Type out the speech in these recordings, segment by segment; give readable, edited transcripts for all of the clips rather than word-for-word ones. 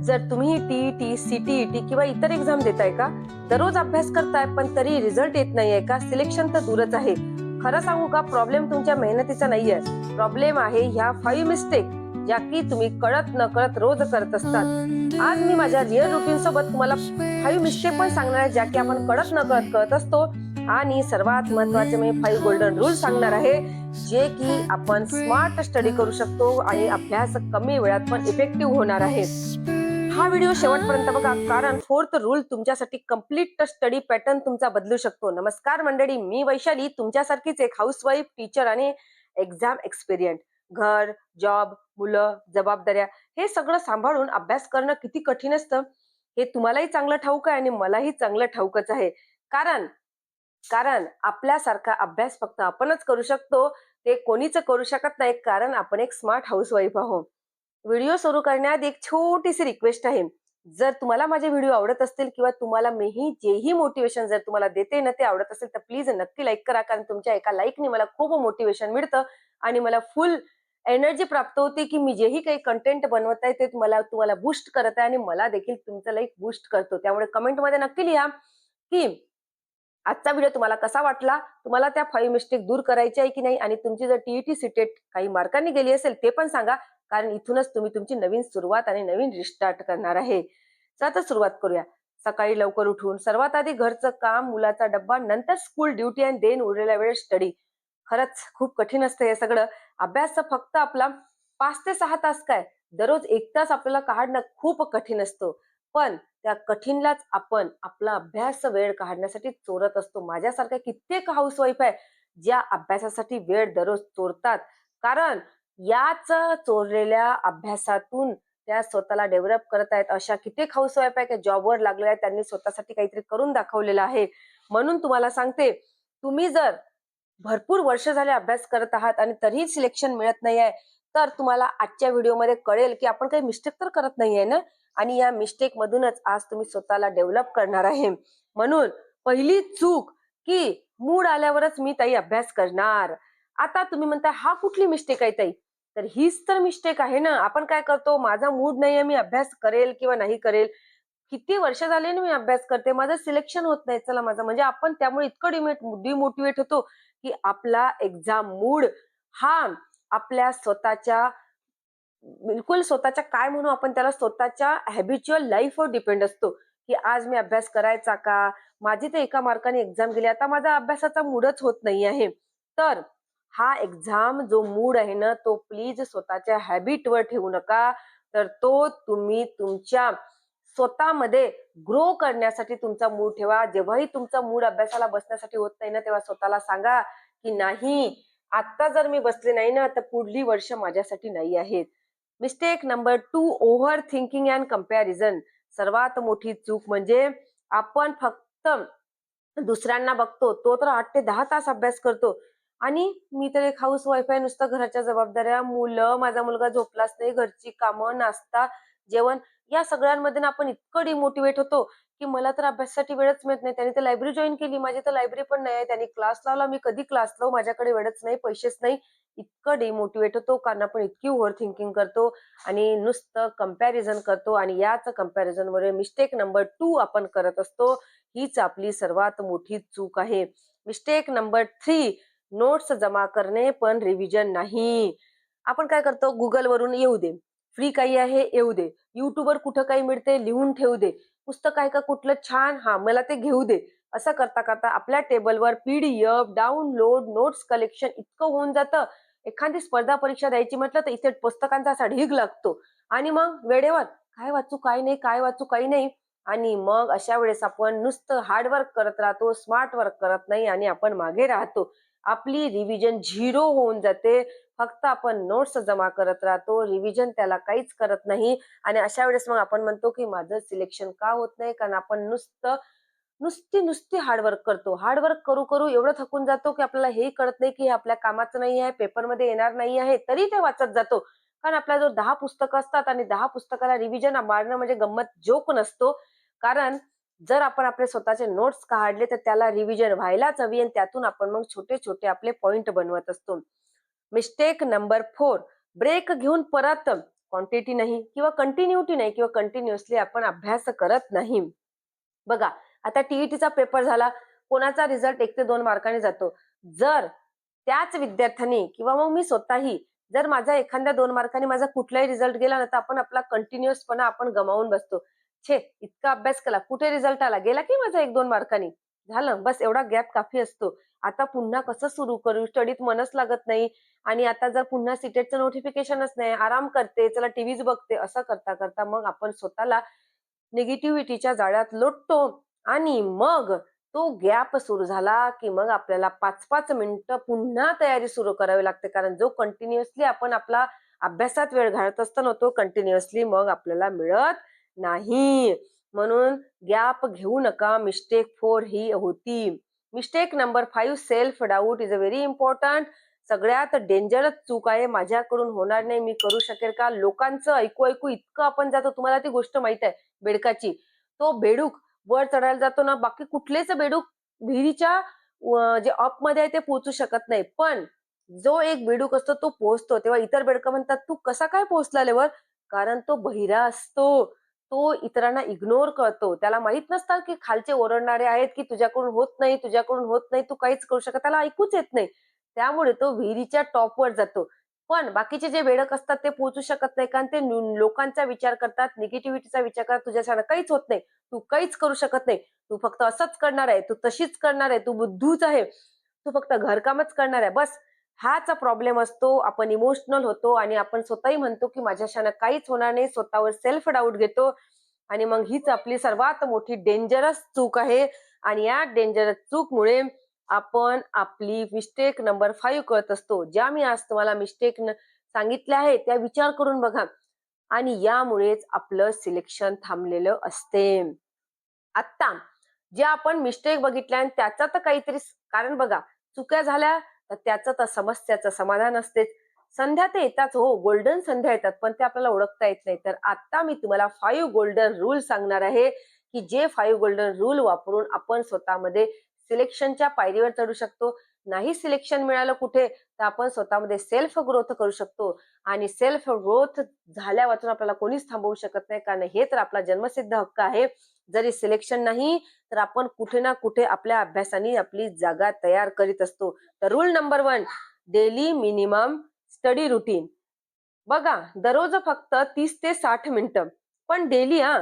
जर तुम्ही TET, CTET किंवा इतर एक्झाम देताय का? दररोज अभ्यास करताय पण तरी रिझल्ट येत नाहीये का? सिलेक्शन तर दूरच आहे. खरं सांगू का, प्रॉब्लेम तुमच्या मेहनतीचा नाहीये. प्रॉब्लेम आहे ह्या 5 मिस्टेक ज्या की तुम्ही कळत न कळत रोज करत असतात. आज मी माझ्या रिअल रुटीन सोबत तुम्हाला 5 मिस्टेक पण सांगणार आहे ज्या की आपण कळत न कळत करत असतो. आणि सर्वात महत्वाचे मी 5 गोल्डन रूल सांगणार आहे जे की आपण स्मार्ट स्टडी करू शकतो आणि अभ्यास कमी वेळात पण इफेक्टिव्ह होणार आहे. हा व्हिडिओ शेवटपर्यंत बघा, कारण 4th रूल तुमच्यासाठी कम्प्लीट स्टडी पॅटर्न तुमचा बदलू शकतो. नमस्कार मंडळी, मी वैशाली, तुमच्यासारखीच एक हाऊसवाईफ, टीचर आणि एक्झाम एक्सपिरियंट. घर, जॉब, मुलं, जबाबदाऱ्या हे सगळं सांभाळून अभ्यास करणं किती कठीण असतं हे तुम्हालाही चांगलं ठाऊक आहे आणि मलाही चांगलं ठाऊकच आहे. कारण कारण आपल्यासारखा अभ्यास फक्त आपणच करू शकतो, ते कोणीच करू शकत नाही, कारण आपण एक स्मार्ट हाऊसवाईफ आहोत. व्हिडिओ सुरू करण्याआधी एक छोटीशी रिक्वेस्ट आहे. जर तुम्हाला माझे व्हिडिओ आवडत असतील किंवा तुम्हाला मीही जेही मोटिवेशन जर तुम्हाला देते ना ते आवडत असेल तर प्लीज नक्की लाईक करा, कारण तुमच्या एका लाईकने मला खूप मोटिवेशन मिळतं आणि मला फुल एनर्जी प्राप्त होते की मी जेही काही कंटेंट बनवत आहे ते तुम्हाला बूस्ट करत आहे आणि मला देखील तुमचं लाईक बूस्ट करतो. त्यामुळे कमेंटमध्ये नक्की लिहा की आजचा व्हिडिओ तुम्हाला कसा वाटला, तुम्हाला त्या 5 मिस्टेक दूर करायची आहे की नाही, आणि तुमची जर टीईटी सीटेट काही मार्कांनी गेली असेल ते पण सांगा, कारण इथूनच तुम्ही तुमची नवीन सुरुवात आणि नवीन रिस्टार्ट करणार आहे. चला तर सुरुवात करूया. सकाळी लवकर उठून सर्वात आधी घरचं काम, मुलाचा डब्बा, नंतर स्कूल ड्युटी आणि देन उरलेला वेळ स्टडी. खरंच खूप कठीण असतं हे सगळं. अभ्यास तर फक्त आपला 5 ते 6 तास काय, दररोज 1 तास आपल्याला काढणं खूप कठीण असतो. पण त्या कठीणलाच आपण आपला अभ्यास वेळ काढण्यासाठी चोरत असतो. माझ्यासारख्या कित्येक हाऊसवाईफ आहे ज्या अभ्यासासाठी वेळ दररोज चोरतात, कारण याच चोरलेल्या अभ्यासातून त्या स्वतःला डेव्हलप करत आहेत. अशा कित्येक हाऊसवाईफ आहे की जॉबवर लागलेल्या आहेत, त्यांनी स्वतःसाठी काहीतरी करून दाखवलेलं आहे. म्हणून तुम्हाला सांगते, तुम्ही जर भरपूर वर्ष झाले अभ्यास करत आहात आणि तरीही सिलेक्शन मिळत नाहीये, तर तुम्हाला आजच्या व्हिडिओमध्ये कळेल की आपण काही मिस्टेक तर करत नाहीये ना, आणि या मिस्टेक मधूनच आज तुम्ही स्वतःला डेव्हलप करणार आहे. म्हणून पहिली चूक की मूड आल्यावरच मी ताई अभ्यास करणार. आता तुम्ही म्हणता हा कुठली मिस्टेक आहे ताई? तर हीच तर मिस्टेक आहे ना. आपण काय करतो, माझा मूड नाहीये, मी अभ्यास करेल किंवा नाही करेल. किती वर्ष झाले ना मी अभ्यास करते, माझं सिलेक्शन होत नाही. चला माझं म्हणजे आपण त्यामुळे इतकं डिमोटिवेट होतो की आपला एक्झाम मूड हा आपल्या स्वतःच्या बिलकुल स्वतःच्या काय म्हणू आपण त्याला, स्वतःच्या हॅबिच्युअल लाईफवर डिपेंड असतो की आज मी अभ्यास करायचा का, माझी तर एका मार्काने एक्झाम गेली, आता माझा अभ्यासाचा मूडच होत नाही आहे. तर हा एक्झाम जो मूड आहे ना, तो प्लीज स्वतःच्या हॅबिटवर ठेवू नका. तर तो तुम्ही तुमच्या स्वतःमध्ये ग्रो करण्यासाठी तुमचा मूड ठेवा. जेव्हाही तुमचा मूड अभ्यासाला बसण्यासाठी होत नाही ना, तेव्हा स्वतःला सांगा की नाही, आता जर मी बसले नाही ना तर पुढली वर्ष माझ्यासाठी नाही आहेत. Mistake number 2, over thinking and comparison. सर्वात मोठी चूक म्हणजे आपण फक्त दुसऱ्यांना बघतो, तो तर 8 ते 10 तास अभ्यास करतो आणि मी तर एक हाऊस वाईफ आहे, नुसतं घराच्या जबाबदाऱ्या, मुलं, माझा मुलगा झोपलाच नाही, घरची कामं, नाश्ता, जेवण या सगळ्यांमध्ये ना आपण इतकं डिमोटिवेट होतो की मला तर अभ्यासासाठी वेळच मिळत नाही. त्याने तर लायब्ररी जॉईन केली, माझी तर लायब्ररी पण नाही आहे. त्याने क्लास लावला, मी कधी क्लास लावू, माझ्याकडे वेळच नाही, पैसेच नाही. इतकं डिमोटिवेट होतो कारण आपण इतकी ओव्हर थिंकिंग करतो आणि नुसतं कंपॅरिझन करतो, आणि याच कंपॅरिझनमुळे मिस्टेक नंबर 2 आपण करत असतो. हीच आपली सर्वात मोठी चूक आहे. मिस्टेक नंबर 3, नोट्स जमा करणे पण रिव्हिजन नाही. आपण काय करतो, गुगलवरून येऊ दे, फ्री काही आहे येऊ दे, युट्यूबवर कुठं काही मिळते लिहून ठेवू दे, पुस्तक आहे का कुठलं छान, हा मला ते घेऊ दे. असं करता करता आपल्या टेबलवर पीडीएफ, डाउनलोड, नोट्स कलेक्शन इतकं होऊन जातं. एखादी स्पर्धा परीक्षा द्यायची म्हटलं तर इथे पुस्तकांचा असा ढीग लागतो आणि मग वेळेवर काय वाचू काय नाही, काय वाचू काही नाही. आणि मग अशा वेळेस आपण नुसतं हार्डवर्क करत राहतो, स्मार्ट वर्क करत नाही आणि आपण मागे राहतो. आपली रिव्हिजन झिरो होऊन जाते. फक्त आपण नोट्स जमा करत राहतो, रिव्हिजन त्याला काहीच करत नाही. आणि अशा वेळेस मग आपण म्हणतो की माझं सिलेक्शन का होत नाही, कारण आपण नुसती हार्डवर्क करतो. हार्डवर्क करू करू एवढं थकून जातो की आपल्याला हेही कळत नाही की हे आपल्या कामाचं नाही आहे, पेपरमध्ये येणार नाही आहे, तरी ते वाचत जातो. कारण आपल्याजवळ 10 पुस्तकं असतात आणि 10 पुस्तकाला रिव्हिजन मारणं म्हणजे गंमत जोक नसतो. कारण जर आपण आपले स्वतःचे नोट्स काढले तर त्याला रिव्हिजन व्हायलाच हवी आणि त्यातून आपण मग छोटे छोटे आपले पॉइंट बनवत असतो. मिस्टेक नंबर 4, ब्रेक घेऊन परत क्वांटिटी नाही किंवा कंटिन्युटी नाही किंवा कंटिन्युअसली आपण अभ्यास करत नाही. बघा, आता टीईटीचा पेपर झाला, कोणाचा रिझल्ट 1 ते 2 मार्काने जातो. जर त्याच विद्यार्थ्यांनी किंवा मग मी स्वतःही जर माझा एखाद्या 2 मार्काने माझा कुठलाही रिझल्ट गेला ना, तर आपण आपला कंटिन्युअसपणा आपण गमावून बसतो. छे, इतका अभ्यास केला, कुठे रिझल्ट आला? गेला की माझा 1-2 मार्कांनी. झालं, बस एवढा गॅप काफी असतो. आता पुन्हा कसं सुरू करू? स्टडीत मनच लागत नाही आणि आता जर पुन्हा सीटेटचं नोटिफिकेशनच नाही, आराम करते, चला टीव्हीच बघते, असं करता-करता मग आपण स्वतःला निगेटिव्हिटीच्या जाळ्यात लोटतो आणि मग तो गॅप सुरू झाला, की मग आपल्याला 5-5 मिनिटं पुन्हा तयारी सुरू करावी लागते. कारण जो कंटिन्युअसली आपण आपला अभ्यासात वेळ घालत असतो ना, तो कंटिन्युअसली मग आपल्याला मिळत नाही. म्हणून गॅप घेऊ नका. मिस्टेक 4 ही होती. Mistake number 5 self doubt is a very important. सगळ्यात डेंजरस चूक आहे. माझ्याकडून होणार नाही, मी करू शकेल का? लोकांचं ऐकू-ऐकू इतकं आपण जातो. तुम्हाला ती गोष्ट माहित आहे बेडकाची. तो बेडूक वर चढायला जातो ना, बाकी कुठलेच बेडूक विहिरीच्या जे अपमध्ये आहे ते पोहोचू शकत नाही. पण जो एक बेडूक असतो तो पोहोचतो. तेव्हा इतर बेडकं म्हणतात, "तू कसा काय पोहोचला रे वर?" कारण तो बहिरा असतो. तो इतरांना इग्नोर करतो. त्याला माहित नसतं की खालचे ओरडणारे आहेत, की "तुझ्याकडून होत नाही, तुझ्याकडून होत नाही, तू काहीच करू शकत." त्याला ऐकूच येत नाही. त्यामुळे तो विहिरीच्या टॉपवर जातो. पण बाकीचे जे बेडक असतात ते पोहोचू शकत नाही कारण ते लोकांचा विचार करतात, निगेटिव्हिटीचा विचार करतात, तुझ्याच्यानं काहीच होत नाही. तू काहीच करू शकत नाही. तू फक्त असंच करणार आहे, तू तशीच करणार आहे, तू बुद्धूच आहे. तू फक्त घरकामच करणार आहे. बस हाच प्रॉब्लेम असतो. आपण इमोशनल होतो आणि आपण स्वतःही म्हणतो, की माझ्याच्यानं काहीच होणार नाही. स्वतःवर सेल्फ डाऊट घेतो आणि मग हीच आपली सर्वात मोठी डेंजरस चूक आहे आणि या डेंजरस चूकमुळे आपण आपली मिस्टेक नंबर 5 कळत असतो. ज्या मी आज तुम्हाला मिस्टेक सांगितल्या आहेत, त्या विचार करून बघा आणि यामुळेच आपलं सिलेक्शन थांबलेलं असते. आत्ता जे आपण मिस्टेक बघितल्या आणि त्याचा तर काहीतरी कारण बघा, चुक्या झाल्या तर त्याचं तर समस्याचं समाधान असतेच. संध्या तर येतात हो, गोल्डन संध्या येतात, पण ते आपल्याला ओळखता येत नाही. तर आता मी तुम्हाला 5 गोल्डन रूल सांगणार आहे, की जे 5 गोल्डन रूल वापरून आपण स्वतःमध्ये सिलेक्शनच्या पायरीवर चढू शकतो. नाही सिलेक्शन मिळालं कुठे, तर आपण स्वतःमध्ये सेल्फ ग्रोथ करू शकतो आणि सेल्फ ग्रोथ झाल्यावाचून आपल्याला कोणीच थांबवू शकत नाही, कारण हे तर आपला जन्मसिद्ध हक्क आहे. जरी सिलेक्शन नाही तर आपण कुठे ना कुठे आपल्या अभ्यासाने आपली जागा तयार करीत असतो. तर rule number 1, daily minimum study routine. बघा, दररोज फक्त 30 ते 60 मिनिटं, पण डेली हा.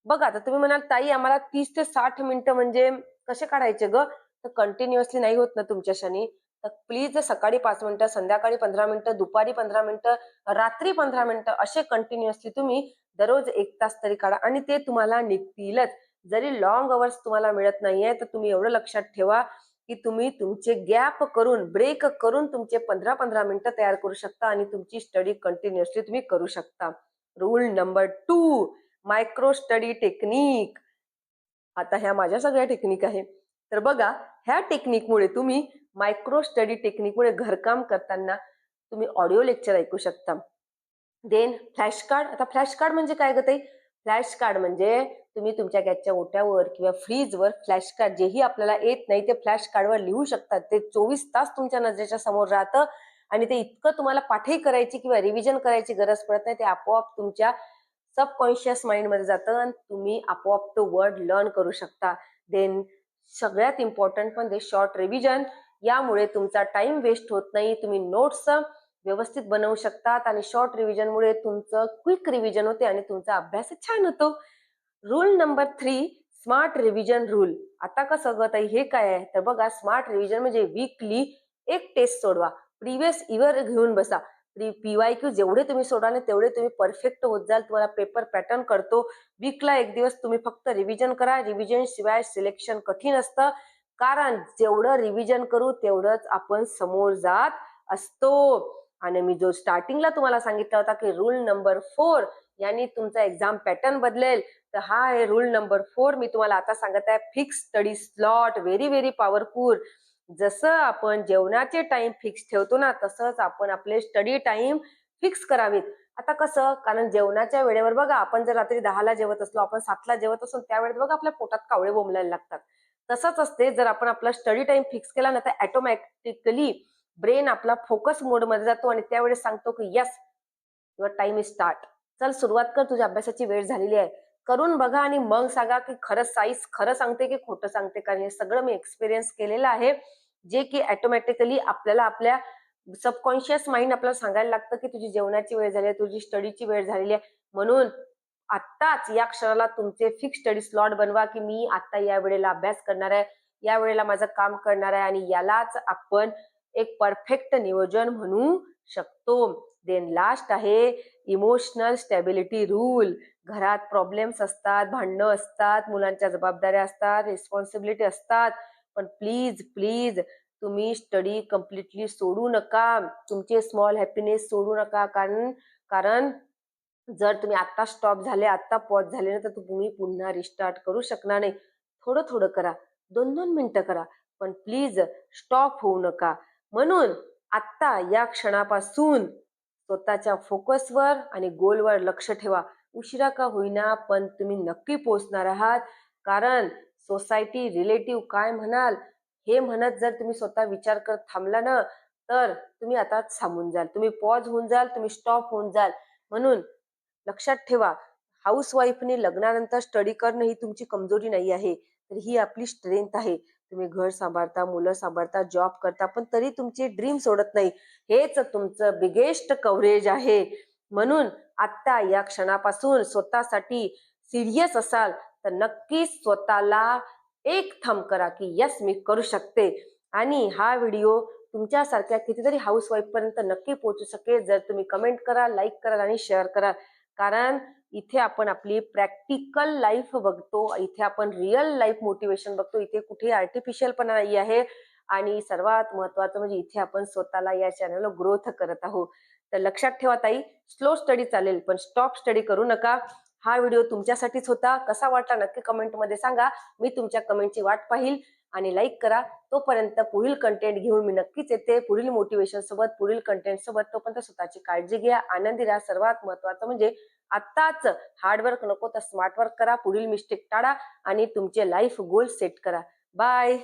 बघा, आता तुम्ही म्हणाल, "ताई आम्हाला 30 ते 60 मिनिटं म्हणजे कसे काढायचे गं?" तर कंटिन्युअसली नाही होत ना तुमच्याच्यानी. तर प्लीज सकाळी 5 मिनिटं, संध्याकाळी 15 मिनिटं, दुपारी 15 मिनिटं, रात्री 15 मिनिटं असे कंटिन्युअसली तुम्ही दररोज 1 तास तरी काढा आणि ते तुम्हाला निघतीलच. जरी लाँग अवर्स तुम्हाला मिळत नाहीये, तर तुम्ही एवढं लक्षात ठेवा, की तुम्ही तुमचे गॅप करून, ब्रेक करून तुमचे 15-15 मिनिटं तयार करू शकता आणि तुमची स्टडी कंटिन्युअसली तुम्ही करू शकता. Rule number 2, micro study technique. आता ह्या माझ्या सगळ्या टेक्निक आहे. तर बघा, ह्या टेक्निकमुळे तुम्ही मायक्रो स्टडी टेक्निकमुळे घरकाम करताना तुम्ही ऑडिओ लेक्चर ऐकू शकता. Then flash card. आता फ्लॅश कार्ड म्हणजे काय ग ताई? फ्लॅश कार्ड म्हणजे तुम्ही तुमच्या गॅसच्या ओट्यावर किंवा फ्रीजवर फ्लॅश कार्ड जेही आपल्याला येत नाही ते फ्लॅश कार्डवर लिहू शकतात. ते 24 तास तुमच्या नजरेच्या समोर राहतं आणि ते इतकं तुम्हाला पाठही करायची किंवा रिव्हिजन करायची गरज पडत नाही. ते आपोआप तुमच्या सबकॉन्शियस माइंडमध्ये जातं आणि तुम्ही आपोआप तो वर्ड लर्न करू शकता. देन सगळ्यात इम्पॉर्टंट म्हणजे शॉर्ट रिव्हिजन. यामुळे तुमचा टाइम वेस्ट होत नाही. तुम्ही नोट्स व्यवस्थित बनवू शकतात आणि शॉर्ट रिव्हिजनमुळे तुमचं क्विक रिव्हिजन होते आणि तुमचा अभ्यास छान होतो. Rule number 3, smart revision rule. आता कसं ग ताई हे काय आहे? तर बघा, स्मार्ट रिव्हिजन म्हणजे वीकली एक टेस्ट सोडवा. प्रिव्हियस इयर घेऊन बसा. PYQ जेवढे तुम्ही सोडवाल तेवढे तुम्ही परफेक्ट होत जाल. तुम्हाला पेपर पॅटर्न करतो. वीकला एक दिवस तुम्ही फक्त रिव्हिजन करा. रिव्हिजन शिवाय सिलेक्शन कठीण असतं. कारण जेवढं रिव्हिजन करू तेवढंच आपण समोर जात असतो. आणि मी जो स्टार्टिंगला तुम्हाला सांगितला होता की रूल नंबर 4 यांनी तुमचा एक्झाम पॅटर्न बदलेल, तर हा आहे रूल नंबर 4. मी तुम्हाला आता सांगत आहे, fix study slot. Very very powerful. जसं आपण जेवणाचे टाइम फिक्स ठेवतो ना, तसंच आपण आपले स्टडी टाइम फिक्स करावेत. आता कसं, कारण जेवणाच्या वेळेवर बघा, आपण जर रात्री 10ला जेवत असलो, आपण 7ला जेवत असलो, त्यावेळेस बघा आपल्या पोटात कावळे बोंबलायला लागतात. तसंच असते, जर आपण आपला स्टडी टाइम फिक्स केला ना, तर ऑटोमॅटिकली ब्रेन आपला फोकस मोडमध्ये जातो आणि त्यावेळेस सांगतो की yes, your time is start. चल सुरुवात कर, तुझ्या अभ्यासाची वेळ झालेली आहे. करून बघा आणि मग सांगा की खरंच साईज खरं सांगते की खोटं सांगते. कारण हे सगळं मी एक्सपिरियन्स केलेलं आहे, जे की ऑटोमॅटिकली आपल्याला आपल्या सबकॉन्शियस माइंड आपल्याला सांगायला लागतं की तुझी जेवणाची वेळ झाली आहे, तुझी स्टडीची वेळ झालेली आहे. म्हणून आत्ताच या क्षणाला तुमचे फिक्स स्टडी स्लॉट बनवा की मी आता या वेळेला अभ्यास करणार आहे, या वेळेला माझं काम करणार आहे, आणि यालाच आपण एक परफेक्ट नियोजन म्हणू शकतो. देन लास्ट आहे इमोशनल स्टॅबिलिटी रूल. घरात प्रॉब्लेम्स असतात, भांडणं असतात, मुलांच्या जबाबदाऱ्या असतात, रिस्पॉन्सिबिलिटी असतात, पण प्लीज प्लीज तुम्ही स्टडी कम्प्लिटली सोडू नका. तुमचे स्मॉल हॅपीनेस सोडू नका. कारण कारण जर तुम्ही आता स्टॉप झाले, आता पॉज झाले ना, तर तुम्ही पुन्हा रिस्टार्ट करू शकणार नाही. थोडं थोडं करा, 2-2 मिनिटं करा, पण प्लीज स्टॉप होऊ नका. म्हणून आत्ता या क्षणापासून स्वतःच्या फोकसवर आणि गोलवर लक्ष ठेवा. उशिरा का होईना, पण तुम्ही नक्की पोहोचणार आहात. कारण सोसायटी, रिलेटिव्ह काय म्हणाल हे म्हणत जर तुम्ही स्वतः विचार करत थांबला ना, तर तुम्ही आता थांबून जाल, तुम्ही पॉज होऊन जाल, तुम्ही स्टॉप होऊन जाल. म्हणून लक्षात ठेवा, हाऊसवाईफने लग्नानंतर स्टडी करणं ही तुमची कमजोरी नाही आहे, तर ही आपली स्ट्रेंथ आहे. तुम्ही घर सांभाळता, मुलं सांभाळता, जॉब करता, पण तरी तुमची ड्रीम सोडत नाही. हेच तुमचं बिगेस्ट कव्हरेज आहे. म्हणून आत्ता या क्षणापासून स्वतःसाठी सिरियस असाल तर नक्कीच स्वतःला एक थंब करा की यस मी करू शकते. आणि हा व्हिडिओ तुमच्यासारख्या कितीतरी हाऊसवाईफ पर्यंत नक्की पोहोचू शकेल जर तुम्ही कमेंट कराल, लाईक कराल आणि शेअर कराल. कारण इथे आपण आपली प्रॅक्टिकल लाईफ बघतो, इथे आपण रिअल लाईफ मोटिवेशन बघतो, इथे कुठे आर्टिफिशियल पण नाही आहे. आणि सर्वात महत्वाचं म्हणजे इथे आपण स्वतःला या चॅनलला ग्रोथ करत आहोत. तर लक्षात ठेवा ताई, स्लो स्टडी चालेल पण स्टॉप स्टडी करू नका. हा व्हिडिओ तुमच्यासाठीच होता. कसा वाटला नक्की कमेंटमध्ये सांगा. मी तुमच्या कमेंटची वाट पाहिल. आणि लाईक करा. तोपर्यंत पुढील कंटेंट घेऊन मी नक्कीच येते, पुढील मोटिवेशन सोबत, पुढील कंटेंट सोबत. तोपर्यंत स्वतःची काळजी घ्या, आनंदी राहा. सर्वात महत्वाचं म्हणजे आत्ताच हार्डवर्क नको तर स्मार्ट वर्क करा. पुढील मिस्टेक टाळा आणि तुमचे लाईफ गोल सेट करा. बाय.